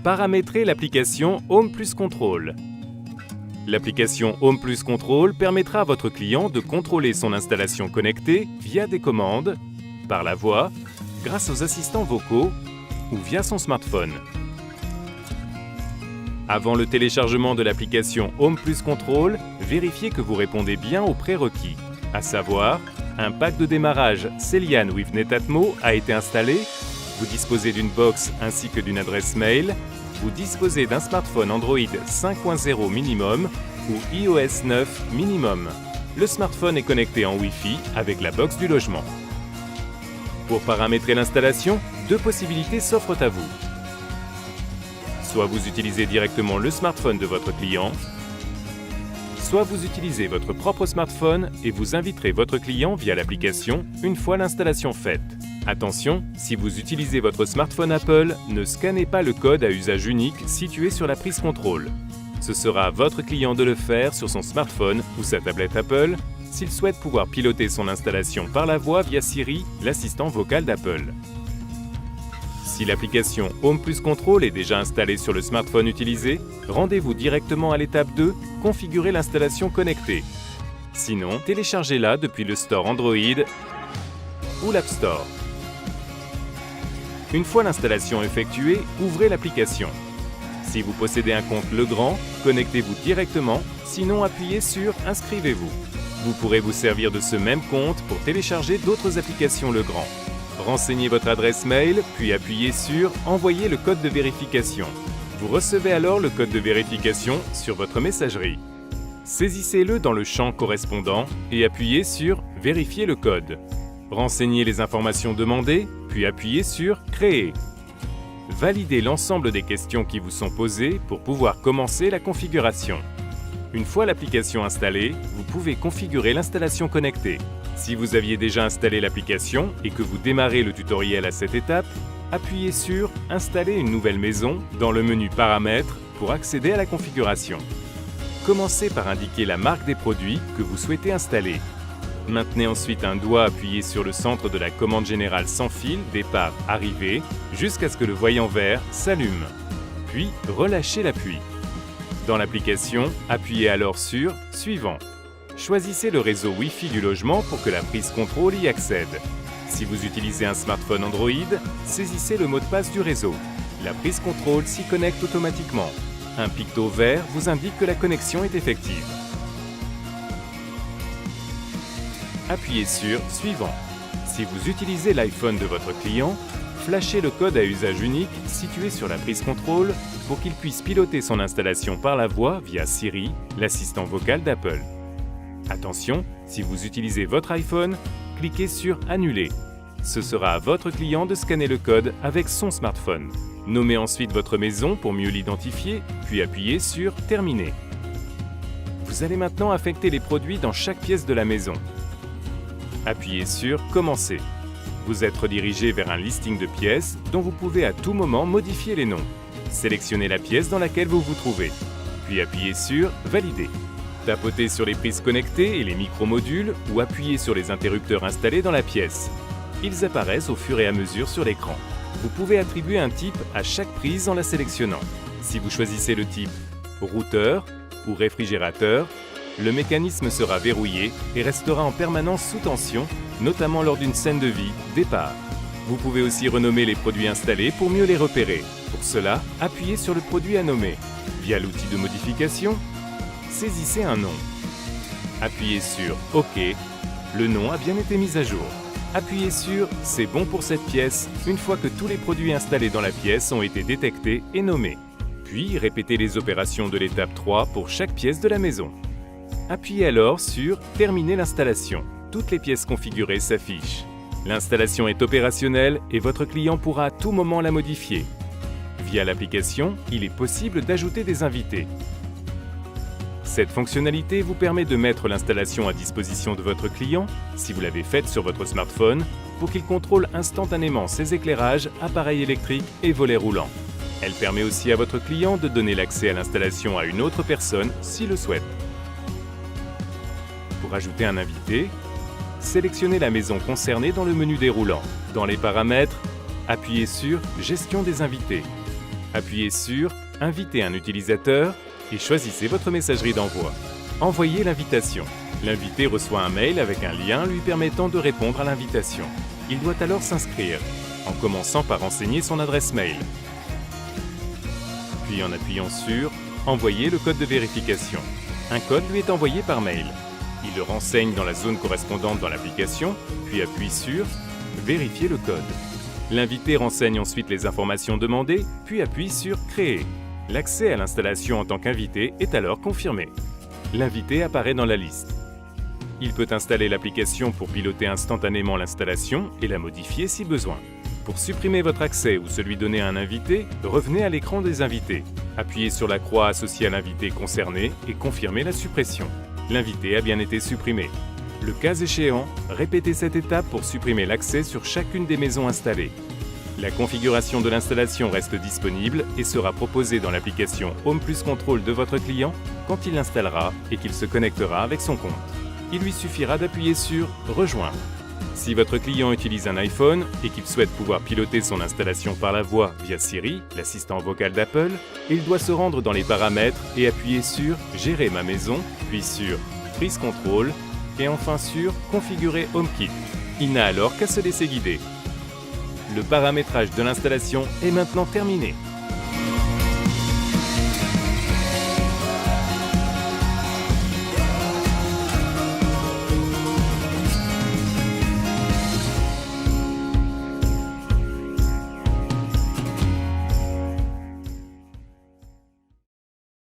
Paramétrez l'application Home Plus Control. L'application Home Plus Control permettra à votre client de contrôler son installation connectée via des commandes, par la voix, grâce aux assistants vocaux ou via son smartphone. Avant le téléchargement de l'application Home Plus Control, vérifiez que vous répondez bien aux prérequis, à savoir, un pack de démarrage Celian with Netatmo a été installé, vous disposez d'une box ainsi que d'une adresse mail, vous disposez d'un smartphone Android 5.0 minimum ou iOS 9 minimum. Le smartphone est connecté en Wi-Fi avec la box du logement. Pour paramétrer l'installation, deux possibilités s'offrent à vous. Soit vous utilisez directement le smartphone de votre client, soit vous utilisez votre propre smartphone et vous inviterez votre client via l'application une fois l'installation faite. Attention, si vous utilisez votre smartphone Apple, ne scannez pas le code à usage unique situé sur la prise contrôle. Ce sera à votre client de le faire sur son smartphone ou sa tablette Apple s'il souhaite pouvoir piloter son installation par la voix via Siri, l'assistant vocal d'Apple. Si l'application Home Plus Control est déjà installée sur le smartphone utilisé, rendez-vous directement à l'étape 2, configurer l'installation connectée. Sinon, téléchargez-la depuis le Store Android ou l'App Store. Une fois l'installation effectuée, ouvrez l'application. Si vous possédez un compte Legrand, connectez-vous directement, sinon appuyez sur « Inscrivez-vous ». Vous pourrez vous servir de ce même compte pour télécharger d'autres applications Legrand. Renseignez votre adresse mail, puis appuyez sur « Envoyer le code de vérification ». Vous recevez alors le code de vérification sur votre messagerie. Saisissez-le dans le champ correspondant et appuyez sur « Vérifier le code ». Renseignez les informations demandées, puis appuyez sur « Créer ». Validez l'ensemble des questions qui vous sont posées pour pouvoir commencer la configuration. Une fois l'application installée, vous pouvez configurer l'installation connectée. Si vous aviez déjà installé l'application et que vous démarrez le tutoriel à cette étape, appuyez sur « Installer une nouvelle maison » dans le menu « Paramètres » pour accéder à la configuration. Commencez par indiquer la marque des produits que vous souhaitez installer. Maintenez ensuite un doigt appuyé sur le centre de la commande générale sans fil départ-arrivée jusqu'à ce que le voyant vert s'allume. Puis relâchez l'appui. Dans l'application, appuyez alors sur « Suivant ». Choisissez le réseau Wi-Fi du logement pour que la prise contrôle y accède. Si vous utilisez un smartphone Android, saisissez le mot de passe du réseau. La prise contrôle s'y connecte automatiquement. Un picto vert vous indique que la connexion est effective. Appuyez sur « Suivant ». Si vous utilisez l'iPhone de votre client, flashez le code à usage unique situé sur la prise contrôle pour qu'il puisse piloter son installation par la voix via Siri, l'assistant vocal d'Apple. Attention, si vous utilisez votre iPhone, cliquez sur « Annuler ». Ce sera à votre client de scanner le code avec son smartphone. Nommez ensuite votre maison pour mieux l'identifier, puis appuyez sur « Terminer ». Vous allez maintenant affecter les produits dans chaque pièce de la maison. Appuyez sur « Commencer ». Vous êtes redirigé vers un listing de pièces dont vous pouvez à tout moment modifier les noms. Sélectionnez la pièce dans laquelle vous vous trouvez, puis appuyez sur « Valider ». Tapotez sur les prises connectées et les micro-modules ou appuyez sur les interrupteurs installés dans la pièce. Ils apparaissent au fur et à mesure sur l'écran. Vous pouvez attribuer un type à chaque prise en la sélectionnant. Si vous choisissez le type routeur ou réfrigérateur, le mécanisme sera verrouillé et restera en permanence sous tension, notamment lors d'une scène de vie, départ. Vous pouvez aussi renommer les produits installés pour mieux les repérer. Pour cela, appuyez sur le produit à nommer. Via l'outil de modification, saisissez un nom. Appuyez sur « OK ». Le nom a bien été mis à jour. Appuyez sur « C'est bon pour cette pièce » une fois que tous les produits installés dans la pièce ont été détectés et nommés. Puis, répétez les opérations de l'étape 3 pour chaque pièce de la maison. Appuyez alors sur « Terminer l'installation ». Toutes les pièces configurées s'affichent. L'installation est opérationnelle et votre client pourra à tout moment la modifier. Via l'application, il est possible d'ajouter des invités. Cette fonctionnalité vous permet de mettre l'installation à disposition de votre client, si vous l'avez faite sur votre smartphone, pour qu'il contrôle instantanément ses éclairages, appareils électriques et volets roulants. Elle permet aussi à votre client de donner l'accès à l'installation à une autre personne s'il le souhaite. Pour ajouter un invité, sélectionnez la maison concernée dans le menu déroulant. Dans les paramètres, appuyez sur « Gestion des invités ». Appuyez sur « Inviter un utilisateur » et choisissez votre messagerie d'envoi. Envoyez l'invitation. L'invité reçoit un mail avec un lien lui permettant de répondre à l'invitation. Il doit alors s'inscrire, en commençant par renseigner son adresse mail. Puis en appuyant sur « Envoyer le code de vérification ». Un code lui est envoyé par mail. Il le renseigne dans la zone correspondante dans l'application, puis appuie sur « Vérifier le code ». L'invité renseigne ensuite les informations demandées, puis appuie sur « Créer ». L'accès à l'installation en tant qu'invité est alors confirmé. L'invité apparaît dans la liste. Il peut installer l'application pour piloter instantanément l'installation et la modifier si besoin. Pour supprimer votre accès ou celui donné à un invité, revenez à l'écran des invités. Appuyez sur la croix associée à l'invité concerné et confirmez la suppression. L'invité a bien été supprimé. Le cas échéant, répétez cette étape pour supprimer l'accès sur chacune des maisons installées. La configuration de l'installation reste disponible et sera proposée dans l'application Home Plus Control de votre client quand il l'installera et qu'il se connectera avec son compte. Il lui suffira d'appuyer sur « Rejoindre ». Si votre client utilise un iPhone et qu'il souhaite pouvoir piloter son installation par la voix via Siri, l'assistant vocal d'Apple, il doit se rendre dans les paramètres et appuyer sur « Gérer ma maison », puis sur « Prise contrôle » et enfin sur « Configurer HomeKit ». Il n'a alors qu'à se laisser guider. Le paramétrage de l'installation est maintenant terminé.